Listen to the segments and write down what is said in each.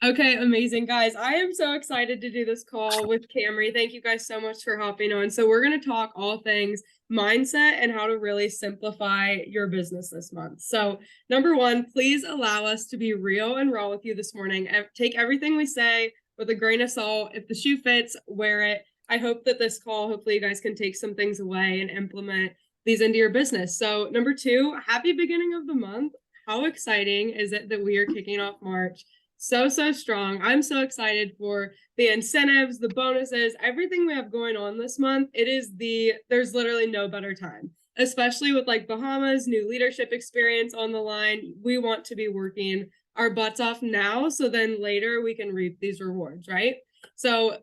Okay, amazing, guys. I am so excited to do this call with Camry. Thank you guys so much for hopping on. So we're going to talk all things mindset and how to really simplify your business this month. So number one, please allow us to be real and raw with you this morning. Take everything we say with a grain of salt. If the shoe fits, wear it. I hope that this call, hopefully you guys can take some things away and implement these into your business. So number two, happy beginning of the month. How exciting is it that we are kicking off March so strong. I'm so excited for the incentives, the bonuses, everything we have going on this month. There's literally no better time, especially with like Bahamas, new leadership experience on the line. We want to be working our butts off now so then later we can reap these rewards, right? So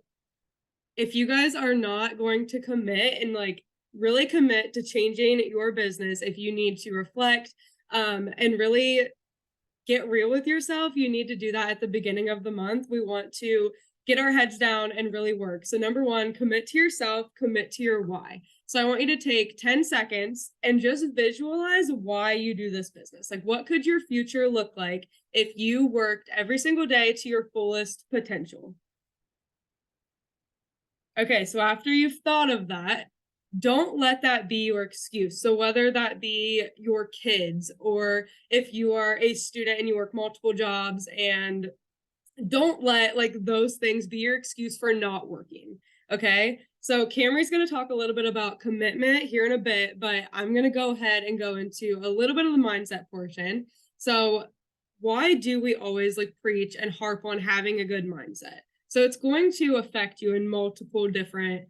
if you guys are not going to commit and like really commit to changing your business, if you need to reflect and really get real with yourself, you need to do that at the beginning of the month. We want to get our heads down and really work. So number one, commit to yourself, commit to your why. So I want you to take 10 seconds and just visualize why you do this business. Like, what could your future look like if you worked every single day to your fullest potential? Okay, so after you've thought of that, don't let that be your excuse. So whether that be your kids or if you are a student and you work multiple jobs, and don't let like those things be your excuse for not working. Okay. So Camry's going to talk a little bit about commitment here in a bit, but I'm going to go ahead and go into a little bit of the mindset portion. So why do we always like preach and harp on having a good mindset? So it's going to affect you in multiple different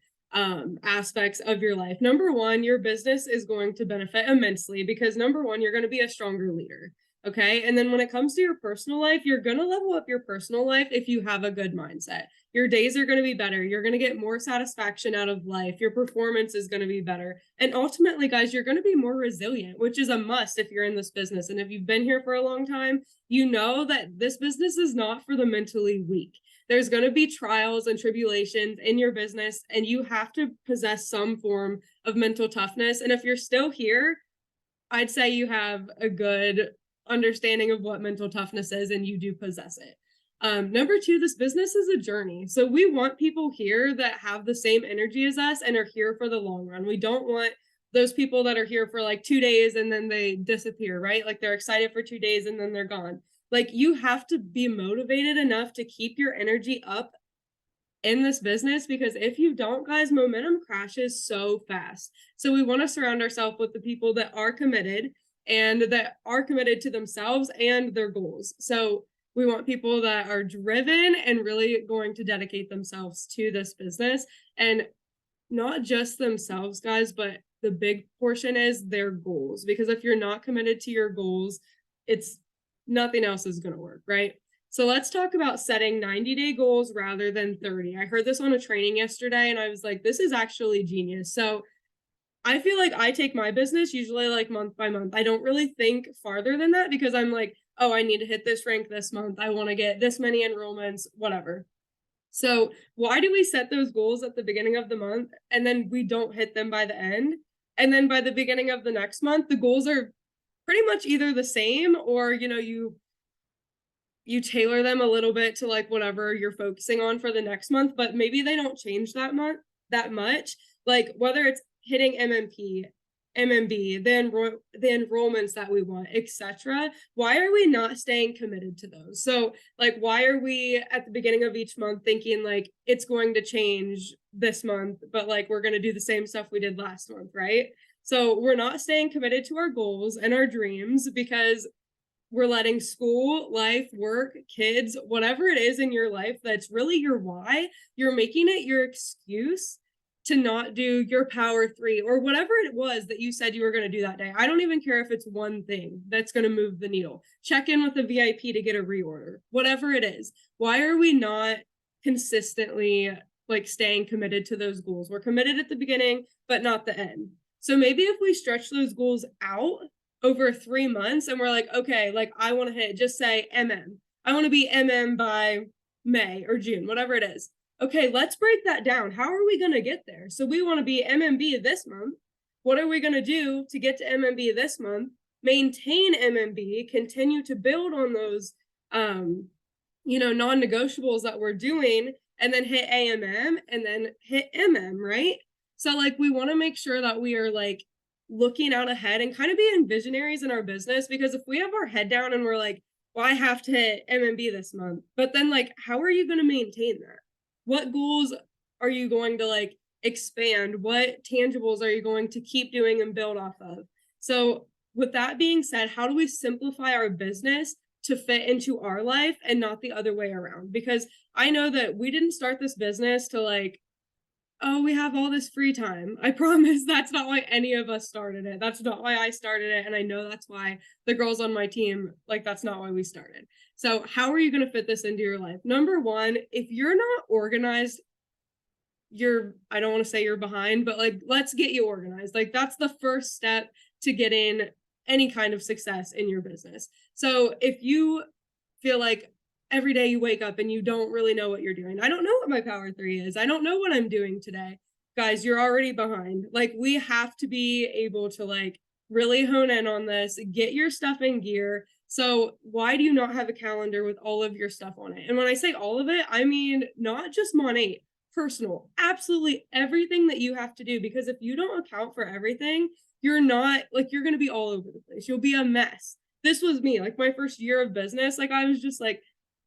aspects of your life. Number one, your business is going to benefit immensely because number one, you're going to be a stronger leader. Okay. And then when it comes to your personal life, you're going to level up your personal life if you have a good mindset. Your days are going to be better. You're going to get more satisfaction out of life. Your performance is going to be better. And ultimately, guys, you're going to be more resilient, which is a must if you're in this business. And if you've been here for a long time, you know that this business is not for the mentally weak. There's going to be trials and tribulations in your business, and you have to possess some form of mental toughness. And if you're still here, I'd say you have a good understanding of what mental toughness is and you do possess it. Number two, this business is a journey. So we want people here that have the same energy as us and are here for the long run. We don't want those people that are here for like 2 days and then they disappear, right? Like they're excited for 2 days and then they're gone. Like you have to be motivated enough to keep your energy up in this business, because if you don't, guys, momentum crashes so fast. So we want to surround ourselves with the people that are committed and that are committed to themselves and their goals. So we want people that are driven and really going to dedicate themselves to this business, and not just themselves, guys, but the big portion is their goals. Because if you're not committed to your goals, it's nothing else is going to work, right? So let's talk about setting 90-day goals rather than 30. I heard this on a training yesterday and I was like, this is actually genius. So I feel like I take my business usually like month by month. I don't really think farther than that because I'm like, oh, I need to hit this rank this month. I want to get this many enrollments, whatever. So why do we set those goals at the beginning of the month and then we don't hit them by the end? And then by the beginning of the next month, the goals are pretty much either the same or, you tailor them a little bit to like whatever you're focusing on for the next month, but maybe they don't change that much. Like whether it's hitting MMP, MMB, the enrollments that we want, etc. Why are we not staying committed to those? So like why are we at the beginning of each month thinking like it's going to change this month, but like we're going to do the same stuff we did last month, right? So we're not staying committed to our goals and our dreams because we're letting school, life, work, kids, whatever it is in your life that's really your why, you're making it your excuse to not do your power three or whatever it was that you said you were going to do that day. I don't even care if it's one thing that's going to move the needle. Check in with the VIP to get a reorder, whatever it is. Why are we not consistently like staying committed to those goals? We're committed at the beginning, but not the end. So maybe if we stretch those goals out over 3 months and we're like, okay, like I want to hit, just say MM. I want to be MM by May or June, whatever it is. Okay, let's break that down. How are we going to get there? So we want to be MMB this month. What are we going to do to get to MMB this month? Maintain MMB, continue to build on those non-negotiables that we're doing, and then hit AMM and then hit MM, right? So like we want to make sure that we are like looking out ahead and kind of being visionaries in our business, because if we have our head down and we're like, well, I have to hit MMB this month, but then like how are you going to maintain that? What goals are you going to like expand? What tangibles are you going to keep doing and build off of? So with that being said, how do we simplify our business to fit into our life and not the other way around? Because I know that we didn't start this business to like, oh, we have all this free time. I promise that's not why any of us started it. That's not why I started it. And I know that's why the girls on my team, like, that's not why we started. So, how are you going to fit this into your life? Number one, if you're not organized, I don't want to say you're behind, but like, let's get you organized. Like, that's the first step to getting any kind of success in your business. So, if you feel like every day you wake up and you don't really know what you're doing, I don't know what my power 3 is, I don't know what I'm doing today, guys, you're already behind. Like, we have to be able to like really hone in on this, get your stuff in gear. So why do you not have a calendar with all of your stuff on it? And when I say all of it, I mean not just Mon8, personal, absolutely everything that you have to do, because if you don't account for everything, you're not like, you're going to be all over the place, you'll be a mess. This was me, like my first year of business, like I was just like,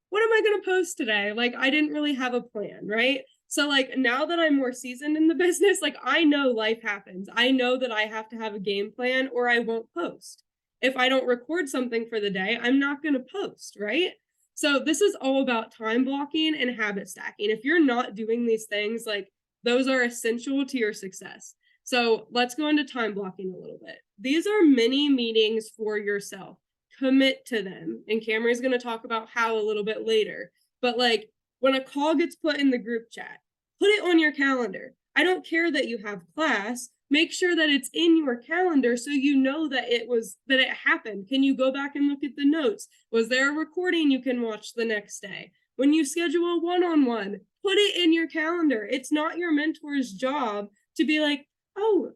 what am I going to post today? Like, I didn't really have a plan, right? So like now that I'm more seasoned in the business, like I know life happens. I know that I have to have a game plan or I won't post. If I don't record something for the day, I'm not going to post, right? So this is all about time blocking and habit stacking. If you're not doing these things, like those are essential to your success. So let's go into time blocking a little bit. These are mini meetings for yourself. Commit to them. And Camry's going to talk about how a little bit later. But like when a call gets put in the group chat, put it on your calendar. I don't care that you have class. Make sure that it's in your calendar so you know that it happened. Can you go back and look at the notes? Was there a recording you can watch the next day? When you schedule a one-on-one, put it in your calendar. It's not your mentor's job to be like, oh,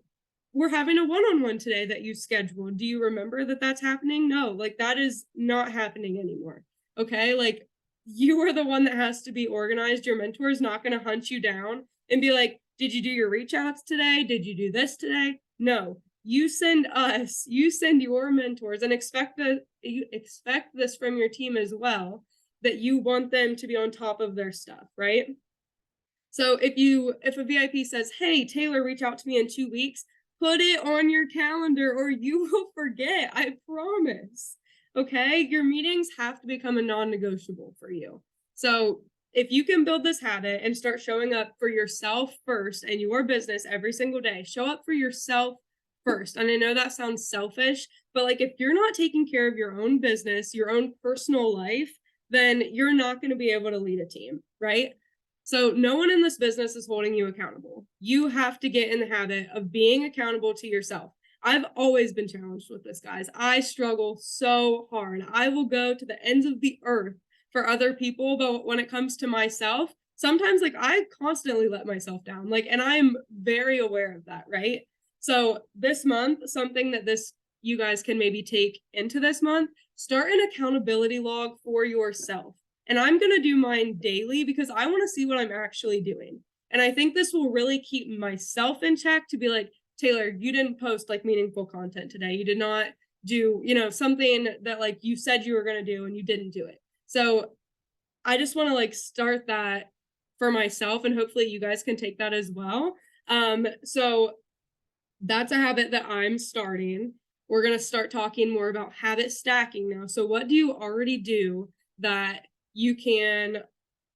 we're having a one-on-one today that you scheduled. Do you remember that that's happening? No, like that is not happening anymore. Okay. Like you are the one that has to be organized. Your mentor is not going to hunt you down and be like, did you do your reach outs today? Did you do this today? No, you send your mentors, and you expect this from your team as well, that you want them to be on top of their stuff, right? So if a VIP says, hey, Taylor, reach out to me in 2 weeks, put it on your calendar or you will forget. I promise. Okay. Your meetings have to become a non-negotiable for you. So if you can build this habit and start showing up for yourself first and your business every single day, show up for yourself first. And I know that sounds selfish, but like if you're not taking care of your own business, your own personal life, then you're not going to be able to lead a team, right? So no one in this business is holding you accountable. You have to get in the habit of being accountable to yourself. I've always been challenged with this, guys. I struggle so hard. I will go to the ends of the earth for other people, but when it comes to myself, sometimes like I constantly let myself down. Like, and I'm very aware of that, right? So this month, something that you guys can maybe take into this month, start an accountability log for yourself. And I'm going to do mine daily because I want to see what I'm actually doing. And I think this will really keep myself in check to be like, Taylor, you didn't post like meaningful content today. You did not do, something that like you said you were going to do and you didn't do it. So I just want to like start that for myself, and hopefully you guys can take that as well. So that's a habit that I'm starting. We're going to start talking more about habit stacking now. So what do you already do that you can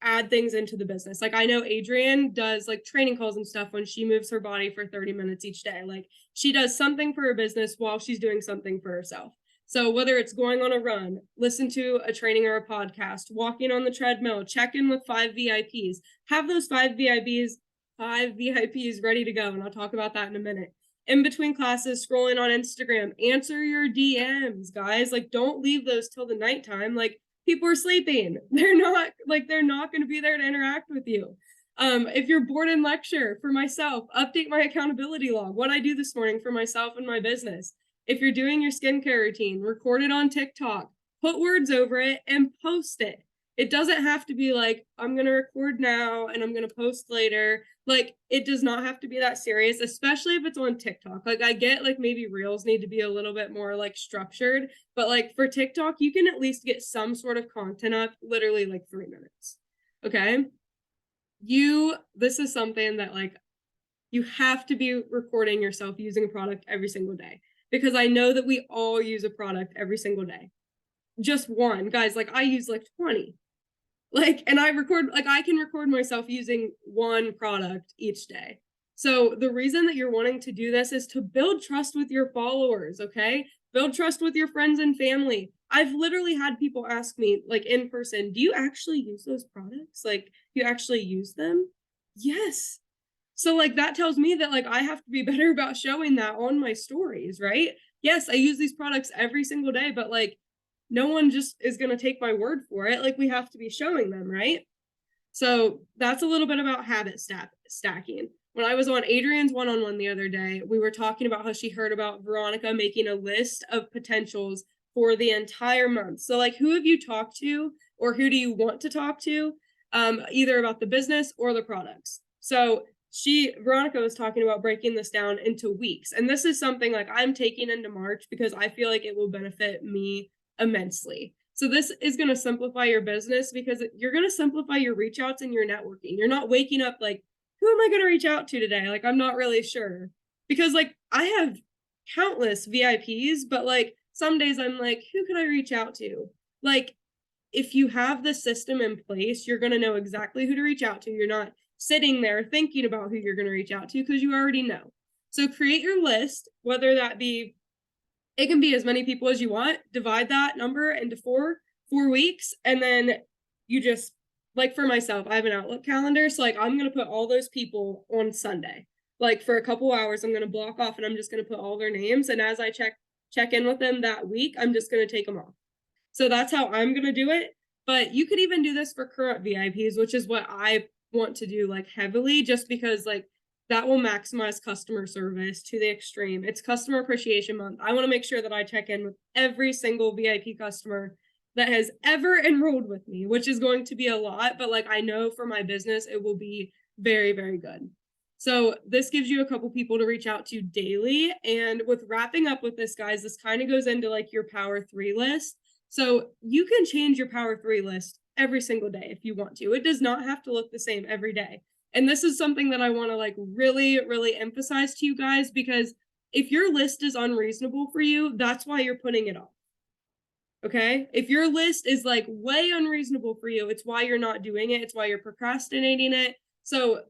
add things into the business? Like I know Adrienne does like training calls and stuff when she moves her body for 30 minutes each day. Like she does something for her business while she's doing something for herself. So whether it's going on a run, listen to a training or a podcast, walking on the treadmill, check in with 5 VIPs, have those 5 VIPs ready to go. And I'll talk about that in a minute. In between classes, scrolling on Instagram, answer your DMs, guys. Like don't leave those till the nighttime. Like people are sleeping. They're not going to be there to interact with you. If you're bored in lecture, for myself, update my accountability log, what I do this morning for myself and my business. If you're doing your skincare routine, record it on TikTok, put words over it and post it. It doesn't have to be like, I'm going to record now and I'm going to post later. Like, it does not have to be that serious, especially if it's on TikTok. Like, I get like maybe reels need to be a little bit more like structured, but like for TikTok, you can at least get some sort of content up literally like 3 minutes. Okay. This is something that like you have to be recording yourself using a product every single day, because I know that we all use a product every single day. Just one, guys, like I use like 20. Like, and I can record myself using one product each day. So the reason that you're wanting to do this is to build trust with your followers, okay? Build trust with your friends and family. I've literally had people ask me, like in person, do you actually use those products? Like, do you actually use them? Yes. So like that tells me that like I have to be better about showing that on my stories, right? Yes, I use these products every single day, but like no one just is going to take my word for it. Like we have to be showing them, right? So that's a little bit about habit stacking. When I was on Adrian's one-on-one the other day, we were talking about how she heard about Veronica making a list of potentials for the entire month. So like, who have you talked to, or who do you want to talk to, either about the business or the products? So Veronica was talking about breaking this down into weeks. And this is something like I'm taking into March because I feel like it will benefit me immensely. So this is going to simplify your business because you're going to simplify your reach outs and your networking. You're not waking up like, who am I going to reach out to today? Like, I'm not really sure, because like I have countless VIPs, but like some days I'm like, who can I reach out to? Like, if you have the system in place, you're going to know exactly who to reach out to. You're not sitting there thinking about who you're going to reach out to because you already know. So create your list, whether that be, it can be as many people as you want. Divide that number into four weeks. And then you just, like for myself, I have an Outlook calendar. So like I'm going to put all those people on Sunday. Like for a couple hours, I'm going to block off and I'm just going to put all their names. And as I check in with them that week, I'm just going to take them off. So that's how I'm going to do it. But you could even do this for current VIPs, which is what I want to do like heavily, just because like that will maximize customer service to the extreme. It's customer appreciation month. I want to make sure that I check in with every single VIP customer that has ever enrolled with me, which is going to be a lot, but like I know for my business, it will be very, very good. So this gives you a couple people to reach out to daily. And with wrapping up with this, guys, this kind of goes into like your power 3 list. So you can change your power 3 list every single day if you want to. It does not have to look the same every day. And this is something that I want to like really, really emphasize to you guys, because if your list is unreasonable for you, that's why you're putting it off. Okay. If your list is like way unreasonable for you, it's why you're not doing it. It's why you're procrastinating it. So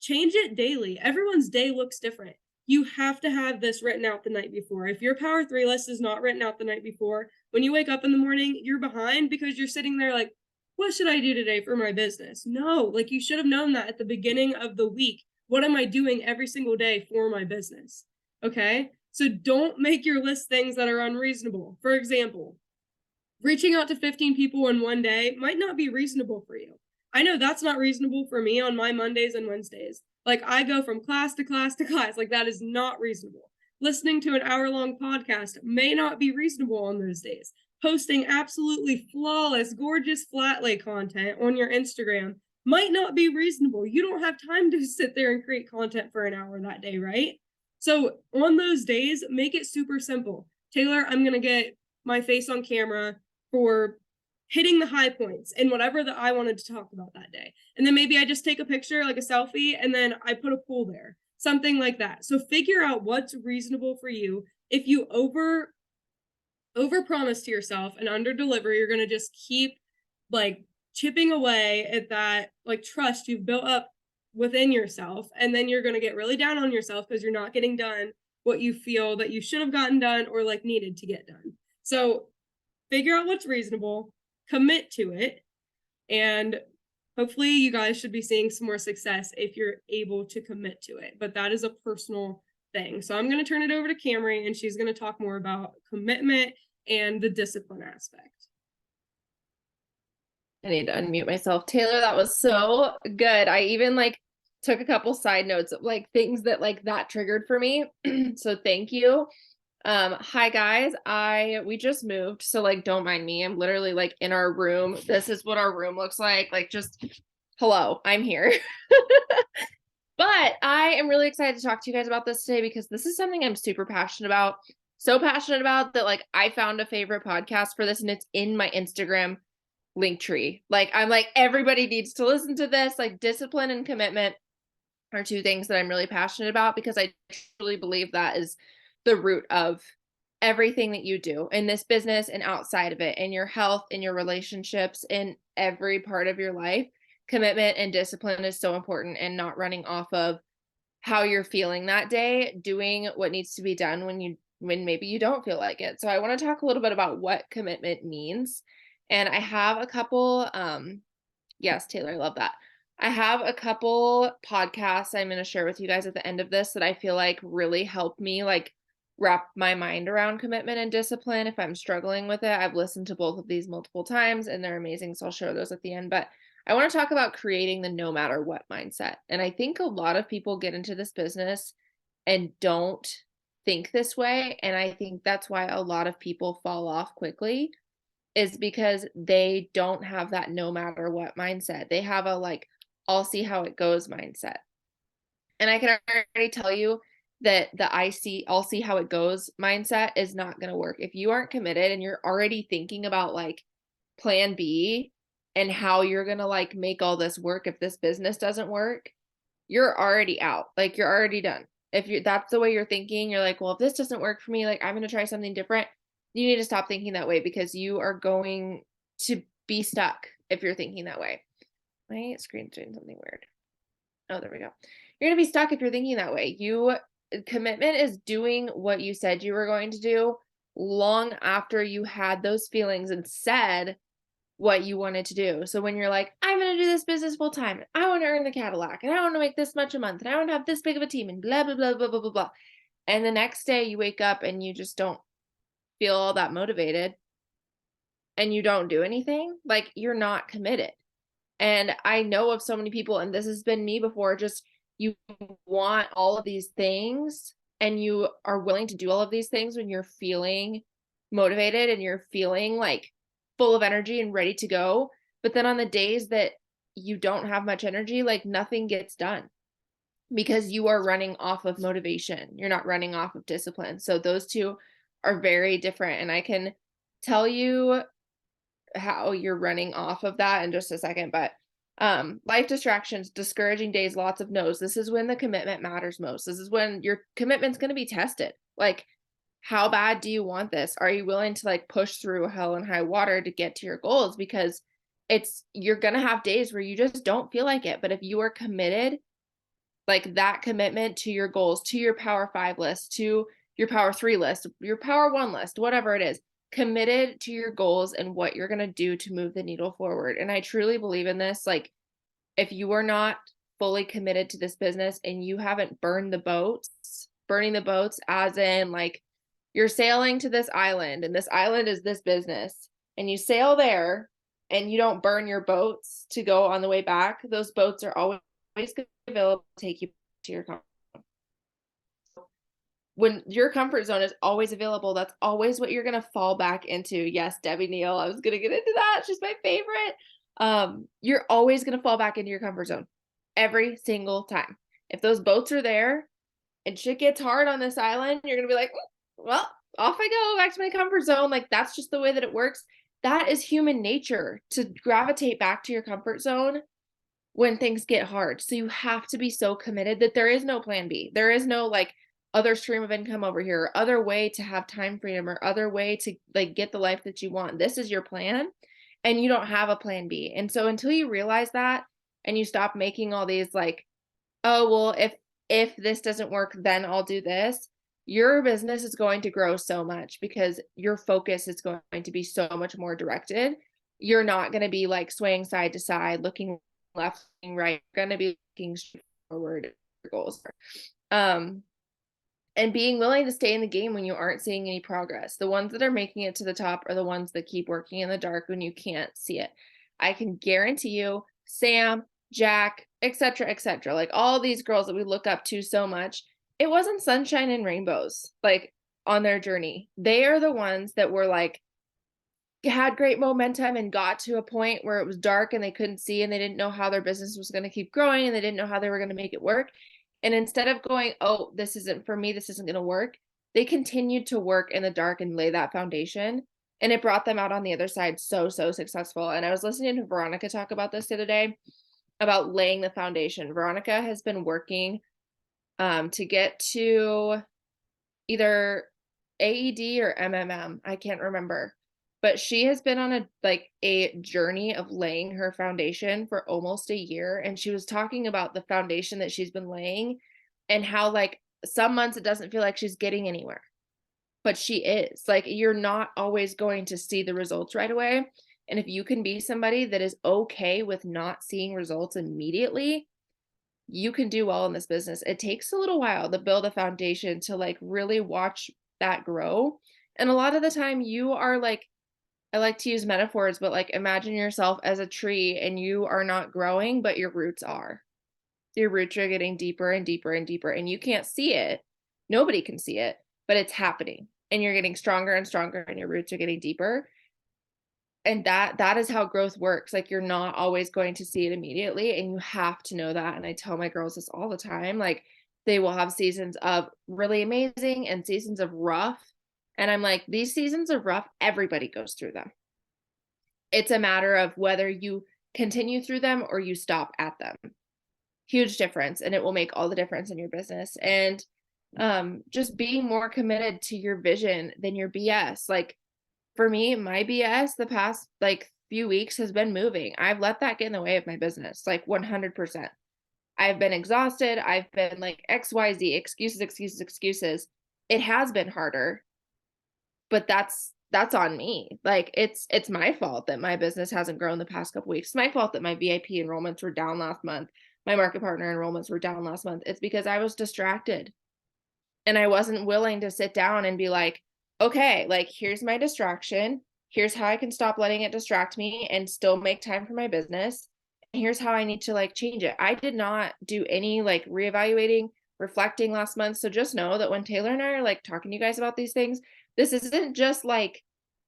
change it daily. Everyone's day looks different. You have to have this written out the night before. If your power 3 list is not written out the night before, when you wake up in the morning, you're behind because you're sitting there like, what should I do today for my business? No, like you should have known that at the beginning of the week. What am I doing every single day for my business? Okay. So don't make your list things that are unreasonable. For example, reaching out to 15 people in one day might not be reasonable for you. I know that's not reasonable for me on my Mondays and Wednesdays. Like I go from class to class to class. Like that is not reasonable. Listening to an hour-long podcast may not be reasonable on those days. Posting absolutely flawless, gorgeous flat lay content on your Instagram might not be reasonable. You don't have time to sit there and create content for an hour that day, right? So on those days, make it super simple. Taylor, I'm going to get my face on camera for hitting the high points and whatever that I wanted to talk about that day. And then maybe I just take a picture, like a selfie, and then I put a poll there, something like that. So figure out what's reasonable for you. If you over promise to yourself and under deliver, you're going to just keep like chipping away at that like trust you've built up within yourself. And then you're going to get really down on yourself because you're not getting done what you feel that you should have gotten done or like needed to get done. So figure out what's reasonable, commit to it, and hopefully you guys should be seeing some more success if you're able to commit to it. But that is a personal thing. So I'm going to turn it over to Camry, and she's going to talk more about commitment and the discipline aspect. I need to unmute myself. Taylor, that was so good. I even like took a couple side notes of like things that like that triggered for me. So thank you. Hi guys. We just moved, so like don't mind me. I'm literally like in our room. This is what our room looks like. Like just hello, I'm here. But I am really excited to talk to you guys about this today because this is something I'm super passionate about. So passionate about that like I found a favorite podcast for this and it's in my Instagram link tree. Like I'm like everybody needs to listen to this. Like discipline and commitment are two things that I'm really passionate about because I truly believe that is the root of everything that you do in this business and outside of it, in your health, in your relationships, in every part of your life. Commitment and discipline is so important, and not running off of how you're feeling that day, doing what needs to be done when maybe you don't feel like it. So I want to talk a little bit about what commitment means. And I have a couple yes, Taylor, I love that. I have a couple podcasts I'm going to share with you guys at the end of this that I feel like really help me like wrap my mind around commitment and discipline if I'm struggling with it. I've listened to both of these multiple times and they're amazing, so I'll share those at the end. But I want to talk about creating the no matter what mindset. And I think a lot of people get into this business and don't think this way, and I think that's why a lot of people fall off quickly is because they don't have that no matter what mindset. They have a like, I'll see how it goes mindset. And I can already tell you that I'll see how it goes mindset is not going to work. If you aren't committed and you're already thinking about like plan B and how you're going to like make all this work if this business doesn't work, you're already out. Like you're already done. If you that's the way you're thinking, you're like, well, if this doesn't work for me, like I'm going to try something different. You need to stop thinking that way because you are going to be stuck if you're thinking that way. My screen's doing something weird. Oh, there we go. You're going to be stuck if you're thinking that way. Commitment is doing what you said you were going to do long after you had those feelings and said what you wanted to do. So when you're like, I'm going to do this business full time, I want to earn the Cadillac, and I want to make this much a month, and I want to have this big of a team, and blah, blah, blah, blah, blah, blah, blah. And the next day you wake up and you just don't feel all that motivated and you don't do anything, like you're not committed. And I know of so many people, and this has been me before, just you want all of these things and you are willing to do all of these things when you're feeling motivated and you're feeling like full of energy and ready to go. But then on the days that you don't have much energy, like nothing gets done because you are running off of motivation. You're not running off of discipline. So those two are very different. And I can tell you how you're running off of that in just a second. But life distractions, discouraging days, lots of no's. This is when the commitment matters most. This is when your commitment's going to be tested. Like, how bad do you want this? Are you willing to like push through hell and high water to get to your goals? Because you're going to have days where you just don't feel like it. But if you are committed, like that commitment to your goals, to your Power 5 list, to your Power 3 list, your Power 1 list, whatever it is, committed to your goals and what you're going to do to move the needle forward. And I truly believe in this. Like, if you are not fully committed to this business and you haven't burning the boats as in like you're sailing to this island and this island is this business and you sail there and you don't burn your boats to go on the way back, those boats are always available to take you to your comfort zone. When your comfort zone is always available, that's always what you're going to fall back into. Yes, Debbie Neal, I was going to get into that. She's my favorite. You're always going to fall back into your comfort zone every single time. If those boats are there and shit gets hard on this island, you're going to be like, well, off I go back to my comfort zone. Like that's just the way that it works. That is human nature, to gravitate back to your comfort zone when things get hard. So you have to be so committed that there is no plan B. There is no like other stream of income over here, or other way to have time freedom, or other way to like get the life that you want. This is your plan and you don't have a plan B. And so until you realize that and you stop making all these like, oh, well, if this doesn't work, then I'll do this, your business is going to grow so much because your focus is going to be so much more directed. You're not going to be like swaying side to side, looking left, looking right. You're going to be looking straight forward at your goals. And being willing to stay in the game when you aren't seeing any progress. The ones that are making it to the top are the ones that keep working in the dark when you can't see it. I can guarantee you, Sam, Jack, etc., like all these girls that we look up to so much, it wasn't sunshine and rainbows. Like on their journey. They are the ones that were like, had great momentum and got to a point where it was dark and they couldn't see and they didn't know how their business was going to keep growing and they didn't know how they were going to make it work. And instead of going, oh, this isn't for me, this isn't going to work, they continued to work in the dark and lay that foundation. And it brought them out on the other side so successful. And I was listening to Veronica talk about this the other day, about laying the foundation. Veronica has been working to get to either AED or MMM. I can't remember. But she has been on a journey of laying her foundation for almost a year. And she was talking about the foundation that she's been laying and how like some months it doesn't feel like she's getting anywhere. But she is. Like, you're not always going to see the results right away. And if you can be somebody that is okay with not seeing results immediately, you can do well in this business. It takes a little while to build a foundation to like really watch that grow. And a lot of the time you are like, I like to use metaphors, but like imagine yourself as a tree and you are not growing, but your roots are. Your roots are getting deeper and deeper and deeper, and you can't see it. Nobody can see it, but it's happening. And you're getting stronger and stronger, and your roots are getting deeper. And that is how growth works. Like, you're not always going to see it immediately, and you have to know that. And I tell my girls this all the time. Like, they will have seasons of really amazing and seasons of rough. And I'm like, these seasons of rough, everybody goes through them. It's a matter of whether you continue through them or you stop at them. Huge difference. And it will make all the difference in your business. And just being more committed to your vision than your BS. Like, for me, my BS the past like few weeks has been moving. I've let that get in the way of my business, like 100%. I've been exhausted. I've been like XYZ, excuses. It has been harder, but that's on me. Like, it's my fault that my business hasn't grown the past couple weeks. It's my fault that my VIP enrollments were down last month. My market partner enrollments were down last month. It's because I was distracted and I wasn't willing to sit down and be like, okay, like, here's my distraction. Here's how I can stop letting it distract me and still make time for my business. And here's how I need to like change it. I did not do any like reevaluating, reflecting last month. So just know that when Taylor and I are like talking to you guys about these things, this isn't just like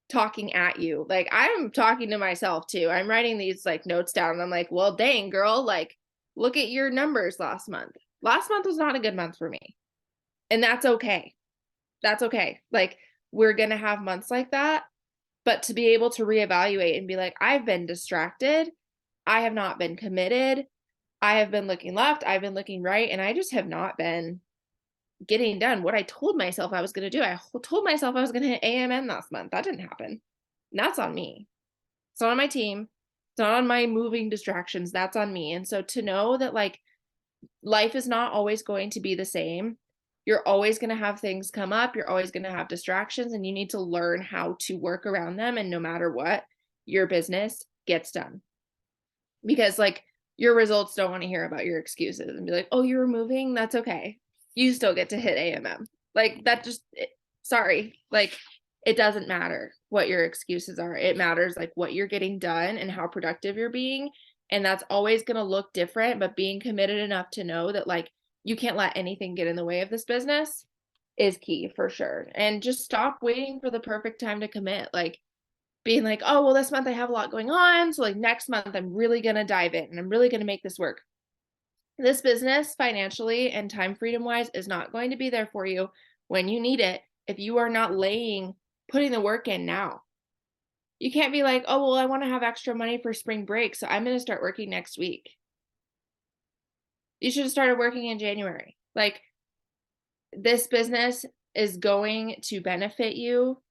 talking at you. Like, I'm talking to myself too. I'm writing these like notes down and I'm like, well, dang girl, like, look at your numbers last month. Last month was not a good month for me. And that's okay. That's okay. Like, we're going to have months like that, but to be able to reevaluate and be like, I've been distracted. I have not been committed. I have been looking left. I've been looking right. And I just have not been getting done what I told myself I was going to do. I told myself I was going to hit AMN last month. That didn't happen. And that's on me. It's not on my team. It's not on my moving distractions. That's on me. And so to know that like life is not always going to be the same. You're always going to have things come up. You're always going to have distractions, and you need to learn how to work around them. And no matter what, your business gets done. Because like, your results don't want to hear about your excuses and be like, oh, you were moving. That's okay. You still get to hit AMM. Like, that just, sorry. Like, it doesn't matter what your excuses are. It matters like what you're getting done and how productive you're being. And that's always going to look different, but being committed enough to know that like, you can't let anything get in the way of this business is key for sure. And just stop waiting for the perfect time to commit. Like, being like, oh, well, this month I have a lot going on. So like next month, I'm really going to dive in and I'm really going to make this work. This business financially and time freedom wise is not going to be there for you when you need it if you are not putting the work in now. You can't be like, oh, well, I want to have extra money for spring break, so I'm going to start working next week. You should have started working in January. Like, this business is going to benefit you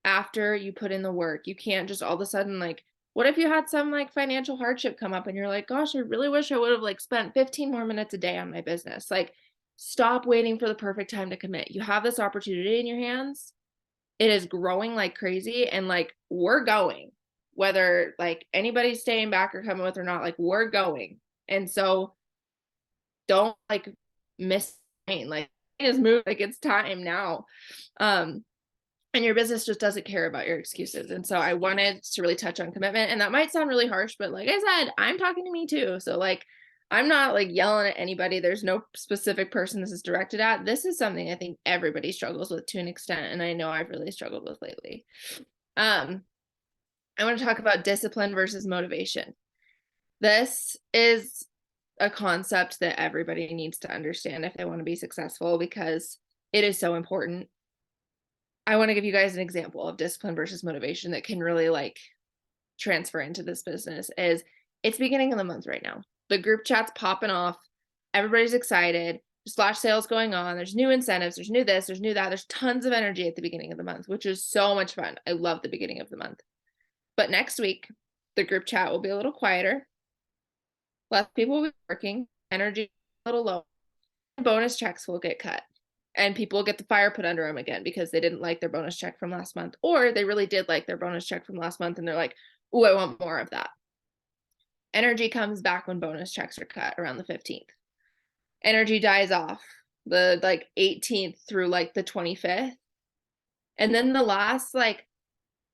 after you put in the work. You can't just all of a sudden, like, what if you had some like financial hardship come up and you're like, gosh, I really wish I would have like spent 15 more minutes a day on my business. Like, stop waiting for the perfect time to commit. You have this opportunity in your hands. It is growing like crazy, and like, we're going, whether like anybody's staying back or coming with or not, like, we're going. And so don't like miss, like, just move, like, it's time now. And your business just doesn't care about your excuses. And so I wanted to really touch on commitment, and that might sound really harsh, but like I said, I'm talking to me too. So like, I'm not like yelling at anybody. There's no specific person this is directed at. This is something I think everybody struggles with to an extent, and I know I've really struggled with lately. I want to talk about discipline versus motivation. This is a concept that everybody needs to understand if they want to be successful, because it is so important. I want to give you guys an example of discipline versus motivation that can really like transfer into this business. Is it's beginning of the month right now. The group chat's popping off. Everybody's excited. There's flash sales going on. There's new incentives. There's new this. There's new that. There's tons of energy at the beginning of the month, which is so much fun. I love the beginning of the month. But next week, the group chat will be a little quieter. Less people will be working. Energy a little low. Bonus checks will get cut. And people get the fire put under them again because they didn't like their bonus check from last month. Or they really did like their bonus check from last month and they're like, oh, I want more of that. Energy comes back when bonus checks are cut around the 15th. Energy dies off the like 18th through like the 25th. And then the last like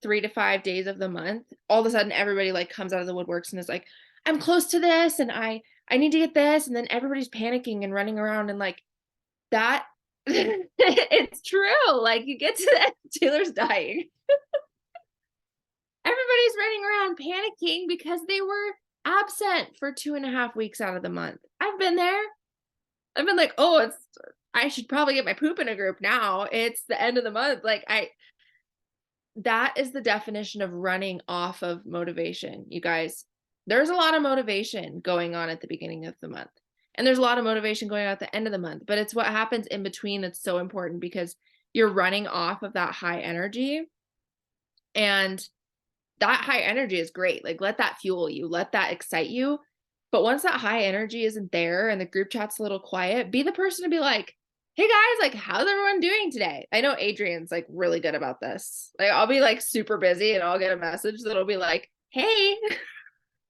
3 to 5 days of the month, all of a sudden everybody like comes out of the woodworks and is like, I'm close to this and I need to get this. And then everybody's panicking and running around and like that. It's true. Like you get to that, Taylor's dying. Everybody's running around panicking because they were absent for 2.5 weeks out of the month. I've been there. I've been like, oh, I should probably get my poop in a group now. It's the end of the month. Like that is the definition of running off of motivation, you guys. There's a lot of motivation going on at the beginning of the month. And there's a lot of motivation going on at the end of the month, but it's what happens in between that's so important because you're running off of that high energy. And that high energy is great. Like let that fuel you, let that excite you. But once that high energy isn't there and the group chat's a little quiet, be the person to be like, hey guys, like how's everyone doing today? I know Adrian's like really good about this. Like I'll be like super busy and I'll get a message that'll be like, hey,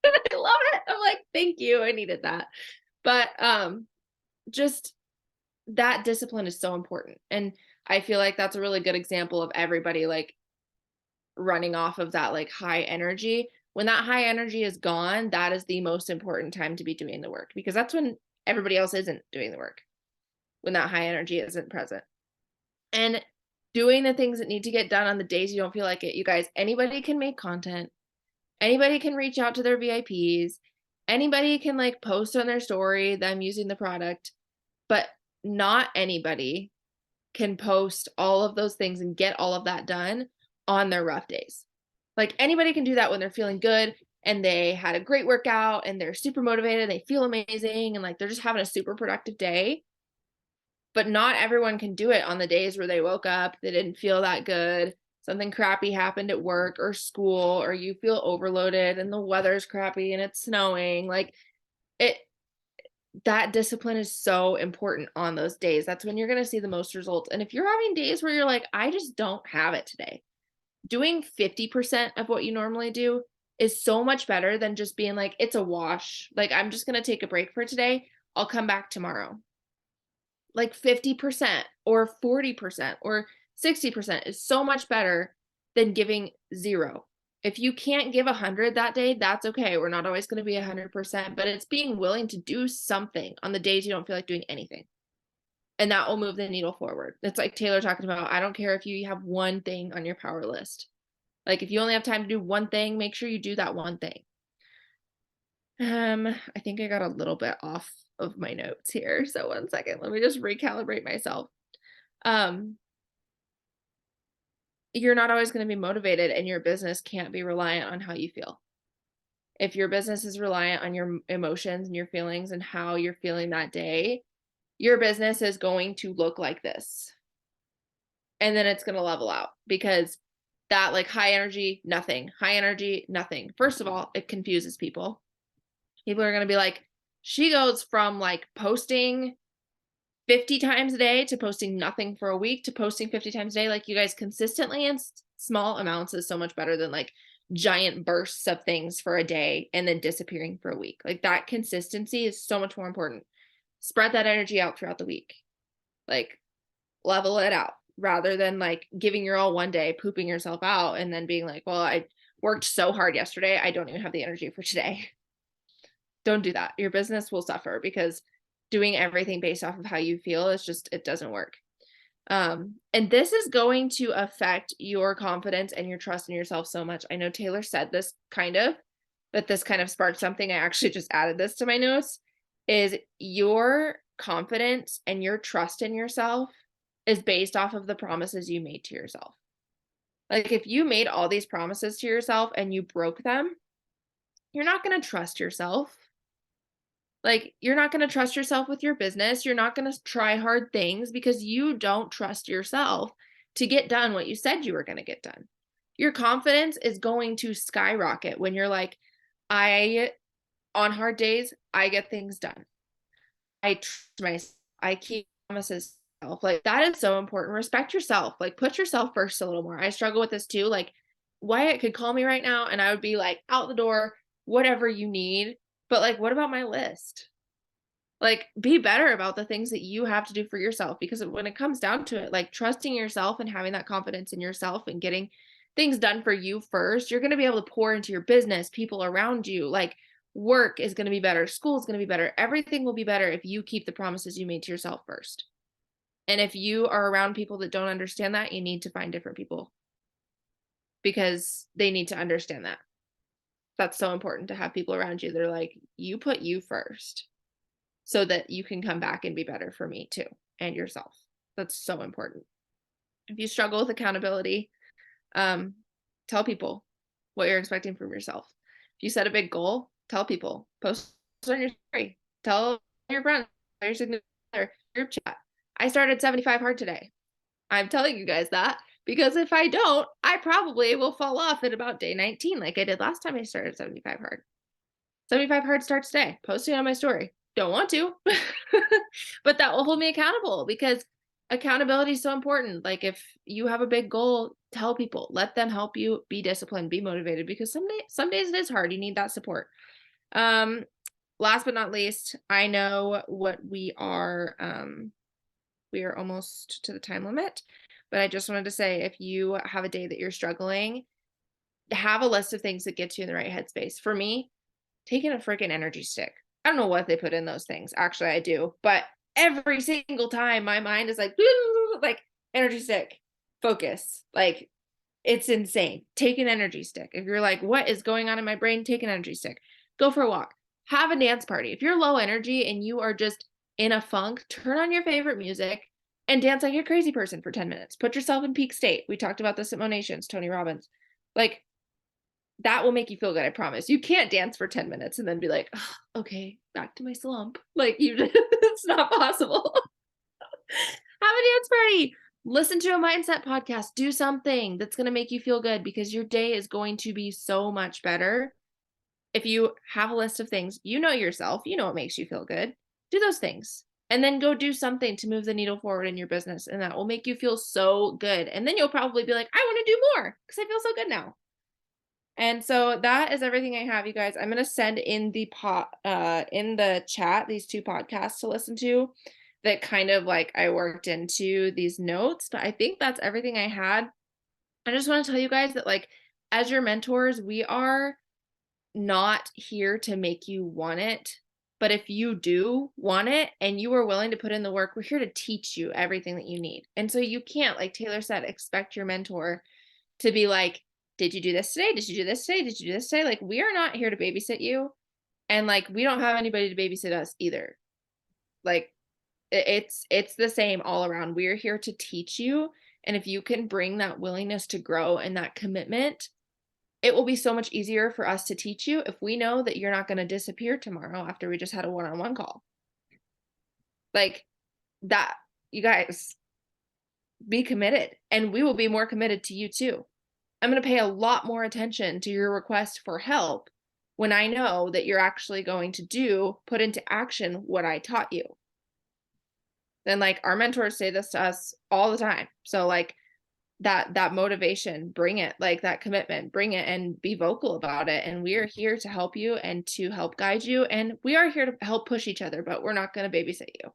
I love it. I'm like, thank you. I needed that. But just that discipline is so important. And I feel like that's a really good example of everybody like running off of that like high energy. When that high energy is gone, that is the most important time to be doing the work because that's when everybody else isn't doing the work, when that high energy isn't present. And doing the things that need to get done on the days you don't feel like it. You guys, anybody can make content. Anybody can reach out to their VIPs. Anybody can like post on their story them using the product, but not anybody can post all of those things and get all of that done on their rough days. Like anybody can do that when they're feeling good and they had a great workout and they're super motivated, they feel amazing and like they're just having a super productive day. But not everyone can do it on the days where they woke up, they didn't feel that good, something crappy happened at work or school, or you feel overloaded and the weather's crappy and it's snowing. Like that discipline is so important on those days. That's when you're going to see the most results. And if you're having days where you're like, I just don't have it today, doing 50% of what you normally do is so much better than just being like, it's a wash. Like, I'm just going to take a break for today. I'll come back tomorrow. Like 50% or 40% or 60% is so much better than giving 0. If you can't give 100 that day, that's okay. We're not always going to be 100%, but it's being willing to do something on the days you don't feel like doing anything. And that will move the needle forward. It's like Taylor talking about, I don't care if you have one thing on your power list. Like if you only have time to do one thing, make sure you do that one thing. I think I got a little bit off of my notes here. So one second, let me just recalibrate myself. You're not always going to be motivated and your business can't be reliant on how you feel. If your business is reliant on your emotions and your feelings and how you're feeling that day, your business is going to look like this. And then it's going to level out because that like high energy, nothing, high energy, nothing. First of all, it confuses people. People are going to be like, she goes from like posting 50 times a day to posting nothing for a week to posting 50 times a day. Like you guys, consistently in small amounts is so much better than like giant bursts of things for a day and then disappearing for a week. Like that consistency is so much more important. Spread that energy out throughout the week. Like level it out rather than like giving your all one day, pooping yourself out and then being like, well, I worked so hard yesterday. I don't even have the energy for today. Don't do that. Your business will suffer because doing everything based off of how you feel is just, it doesn't work. And this is going to affect your confidence and your trust in yourself so much. I know Taylor said this kind of, but this kind of sparked something. I actually just added this to my notes, is your confidence and your trust in yourself is based off of the promises you made to yourself. Like if you made all these promises to yourself and you broke them, you're not going to trust yourself. Like you're not going to trust yourself with your business. You're not going to try hard things because you don't trust yourself to get done what you said you were going to get done. Your confidence is going to skyrocket when you're like, on hard days, I get things done. I trust myself. I keep promises. Like that is so important. Respect yourself. Like put yourself first a little more. I struggle with this too. Like Wyatt could call me right now and I would be like out the door, whatever you need. But like, what about my list? Like be better about the things that you have to do for yourself, because when it comes down to it, like trusting yourself and having that confidence in yourself and getting things done for you first, you're going to be able to pour into your business, people around you. Like work is going to be better, school is going to be better, everything will be better if you keep the promises you made to yourself first. And if you are around people that don't understand that, you need to find different people because they need to understand that. That's so important to have people around you that are like, you put you first so that you can come back and be better for me too and yourself. That's so important. If you struggle with accountability, tell people what you're expecting from yourself. If you set a big goal, tell people, post on your story, tell your friends, your significant other, group chat. I started 75 hard today. I'm telling you guys that because if I don't, I probably will fall off at about day 19 like I did last time I started 75 hard. 75 hard starts today. Post it on my story. Don't want to, but that will hold me accountable because accountability is so important. Like if you have a big goal, tell people, let them help you, be disciplined, be motivated, because some days it is hard. You need that support. Last but not least, I know what we are almost to the time limit, but I just wanted to say, if you have a day that you're struggling, have a list of things that get you in the right headspace. For me, taking a freaking energy stick. I don't know what they put in those things. Actually, I do. But every single time my mind is like energy stick, focus. Like it's insane. Take an energy stick. If you're like, what is going on in my brain? Take an energy stick. Go for a walk. Have a dance party. If you're low energy and you are just in a funk, turn on your favorite music and dance like a crazy person for 10 minutes. Put yourself in peak state. We talked about this at Monations, Tony Robbins. Like that will make you feel good. I promise. You can't dance for 10 minutes and then be like, oh, okay, back to my slump. Like it's not possible. Have a dance party. Listen to a mindset podcast. Do something that's going to make you feel good because your day is going to be so much better. If you have a list of things, you know yourself, you know what makes you feel good. Do those things and then go do something to move the needle forward in your business. And that will make you feel so good. And then you'll probably be like, I want to do more because I feel so good now. And so that is everything I have, you guys. I'm going to send in the in the chat these 2 podcasts to listen to that kind of like I worked into these notes, but I think that's everything I had. I just want to tell you guys that like as your mentors, we are not here to make you want it, but if you do want it and you are willing to put in the work, we're here to teach you everything that you need. And so you can't, like Taylor said, expect your mentor to be like, did you do this today? Did you do this today? Did you do this today? Like, we are not here to babysit you. And like, we don't have anybody to babysit us either. Like it's the same all around. We're here to teach you. And if you can bring that willingness to grow and that commitment, it will be so much easier for us to teach you if we know that you're not going to disappear tomorrow after we just had a one-on-one call. Like that, you guys, be committed and we will be more committed to you too. I'm going to pay a lot more attention to your request for help when I know that you're actually going to put into action what I taught you. Then like our mentors say this to us all the time. So like that motivation, bring it, like that commitment, bring it and be vocal about it. And we are here to help you and to help guide you. And we are here to help push each other, but we're not going to babysit you.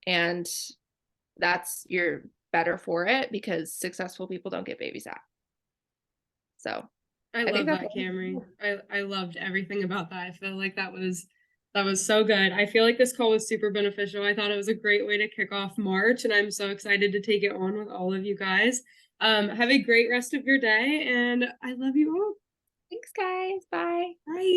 And you're better for it because successful people don't get babysat. So I think love that's that, all we Camry. have. I loved everything about that. I feel like that was so good. I feel like this call was super beneficial. I thought it was a great way to kick off March, and I'm so excited to take it on with all of you guys. Have a great rest of your day, and I love you all. Thanks, guys. Bye. Bye.